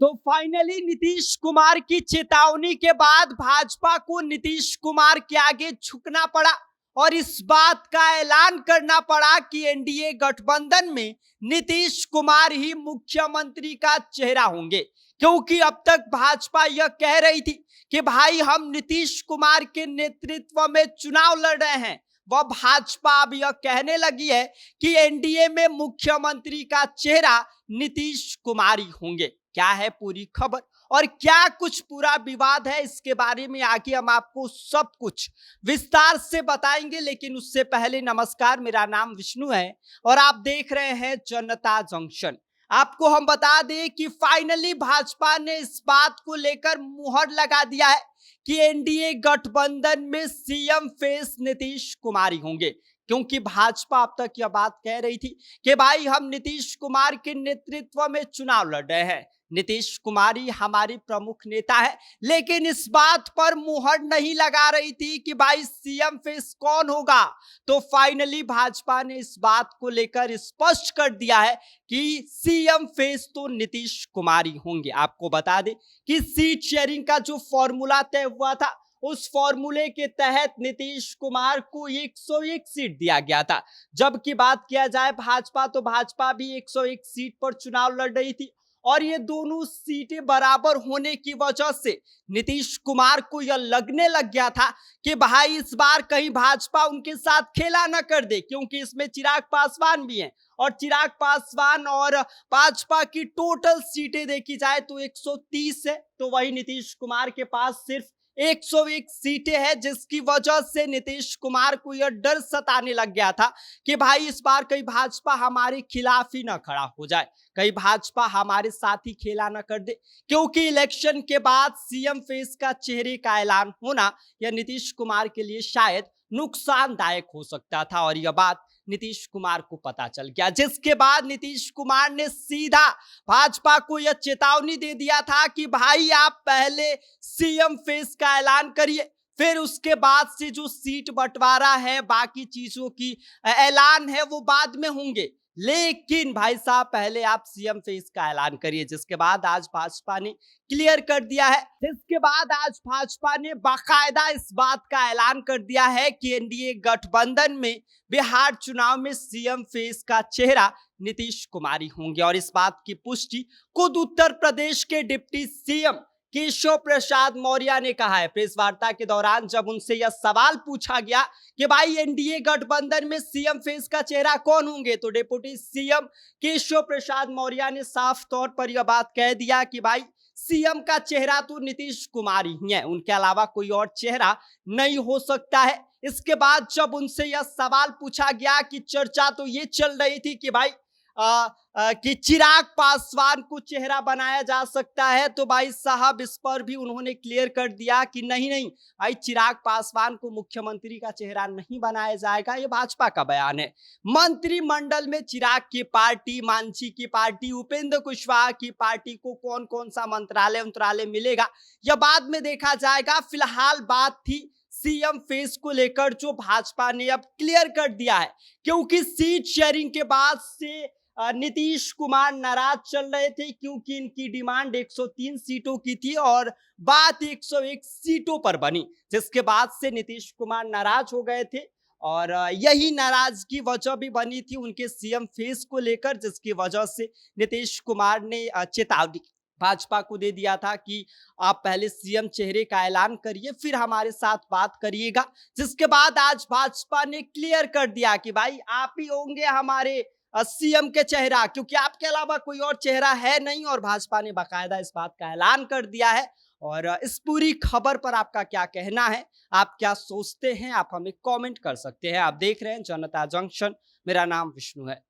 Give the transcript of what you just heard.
तो फाइनली नीतीश कुमार की चेतावनी के बाद भाजपा को नीतीश कुमार के आगे झुकना पड़ा और इस बात का ऐलान करना पड़ा कि एनडीए गठबंधन में नीतीश कुमार ही मुख्यमंत्री का चेहरा होंगे। क्योंकि अब तक भाजपा यह कह रही थी कि भाई हम नीतीश कुमार के नेतृत्व में चुनाव लड़ रहे हैं, वह भाजपा अब यह कहने लगी है कि एनडीए में मुख्यमंत्री का चेहरा नीतीश कुमार ही होंगे। क्या है पूरी खबर और क्या कुछ पूरा विवाद है, इसके बारे में आगे हम आपको सब कुछ विस्तार से बताएंगे। लेकिन उससे पहले नमस्कार, मेरा नाम विष्णु है और आप देख रहे हैं जनता जंक्शन। आपको हम बता दें कि फाइनली भाजपा ने इस बात को लेकर मुहर लगा दिया है कि एनडीए गठबंधन में सीएम फेस नीतीश कुमार ही होंगे। क्योंकि भाजपा अब तक यह बात कह रही थी कि भाई हम नीतीश कुमार के नेतृत्व में चुनाव लड़ रहे हैं, नीतीश कुमार ही हमारी प्रमुख नेता है, लेकिन इस बात पर मुहर नहीं लगा रही थी कि भाई सीएम फेस कौन होगा। तो फाइनली भाजपा ने इस बात को लेकर स्पष्ट कर दिया है कि सीएम फेस तो नीतीश कुमार ही होंगे। आपको बता दें कि सीट शेयरिंग का जो फॉर्मूला तय हुआ था, उस फॉर्मूले के तहत नीतीश कुमार को 101 सीट दिया गया था। जबकि बात किया जाए भाजपा, तो भाजपा भी 101 सीट पर चुनाव लड़ रही थी और ये दोनों सीटें बराबर होने की वजह से नीतीश कुमार को यह लगने लग गया था कि भाई इस बार कहीं भाजपा उनके साथ खेला न कर दे, क्योंकि इसमें चिराग पासवान भी हैं और चिराग पासवान और भाजपा की टोटल सीटें देखी जाए तो 130 है, तो वही नीतीश कुमार के पास सिर्फ 101 सीटें हैं, जिसकी वजह से नीतीश कुमार को यह डर सताने लग गया था कि भाई इस बार कहीं भाजपा हमारे खिलाफ ही ना खड़ा हो जाए, कहीं भाजपा हमारे साथ ही खेला ना कर दे। क्योंकि इलेक्शन के बाद सीएम फेस का चेहरे का ऐलान होना यह नीतीश कुमार के लिए शायद नुकसानदायक हो सकता था और यह बात नीतीश कुमार को पता चल गया, जिसके बाद नीतीश कुमार ने सीधा भाजपा को यह चेतावनी दे दिया था कि भाई आप पहले सीएम फेस का ऐलान करिए, फिर उसके बाद से जो सीट बंटवारा है, बाकी चीजों की ऐलान है वो बाद में होंगे, लेकिन भाई साहब पहले आप सीएम फेस का ऐलान करिए। जिसके बाद आज भाजपा ने क्लियर कर दिया है, जिसके बाद आज भाजपा ने बाकायदा इस बात का ऐलान कर दिया है कि एनडीए गठबंधन में बिहार चुनाव में सीएम फेस का चेहरा नीतीश कुमार ही होंगे। और इस बात की पुष्टि खुद उत्तर प्रदेश के डिप्टी सीएम केशव प्रसाद मौर्य ने कहा है। प्रेस वार्ता के दौरान जब उनसे यह सवाल पूछा गया कि भाई एनडीए गठबंधन में सीएम फेस का चेहरा कौन होंगे, तो डिप्टी सीएम केशव प्रसाद मौर्य ने साफ तौर पर यह बात कह दिया कि भाई सीएम का चेहरा तो नीतीश कुमार ही है, उनके अलावा कोई और चेहरा नहीं हो सकता है। इसके बाद जब उनसे यह सवाल पूछा गया कि चर्चा तो ये चल रही थी कि भाई कि चिराग पासवान को चेहरा बनाया जा सकता है, तो भाई साहब इस पर भी उन्होंने क्लियर कर दिया कि नहीं नहीं भाई, चिराग पासवान को मुख्यमंत्री का चेहरा नहीं बनाया जाएगा, ये भाजपा का बयान है। मंत्रिमंडल में चिराग की पार्टी, मांझी की पार्टी, उपेंद्र कुशवाहा की पार्टी को कौन कौन सा मंत्रालय मिलेगा यह बाद में देखा जाएगा। फिलहाल बात थी सीएम फेस को लेकर, जो भाजपा ने अब क्लियर कर दिया है, क्योंकि सीट शेयरिंग के बाद से नीतीश कुमार नाराज चल रहे थे, क्योंकि इनकी डिमांड 103 सीटों की थी और बात 101 सीटों पर बनी, जिसके बाद से नीतीश कुमार नाराज हो गए थे और यही नाराजगी वजह भी बनी थी उनके सीएम फेस को लेकर, जिसकी वजह से नीतीश कुमार ने चेतावनी भाजपा को दे दिया था कि आप पहले सीएम चेहरे का ऐलान करिए, फिर हमारे साथ बात करिएगा। जिसके बाद आज भाजपा ने क्लियर कर दिया कि भाई आप ही होंगे हमारे सीएम के चेहरा, क्योंकि आपके अलावा कोई और चेहरा है नहीं। और भाजपा ने बाकायदा इस बात का ऐलान कर दिया है। और इस पूरी खबर पर आपका क्या कहना है, आप क्या सोचते हैं, आप हमें कमेंट कर सकते हैं। आप देख रहे हैं जनता जंक्शन, मेरा नाम विष्णु है।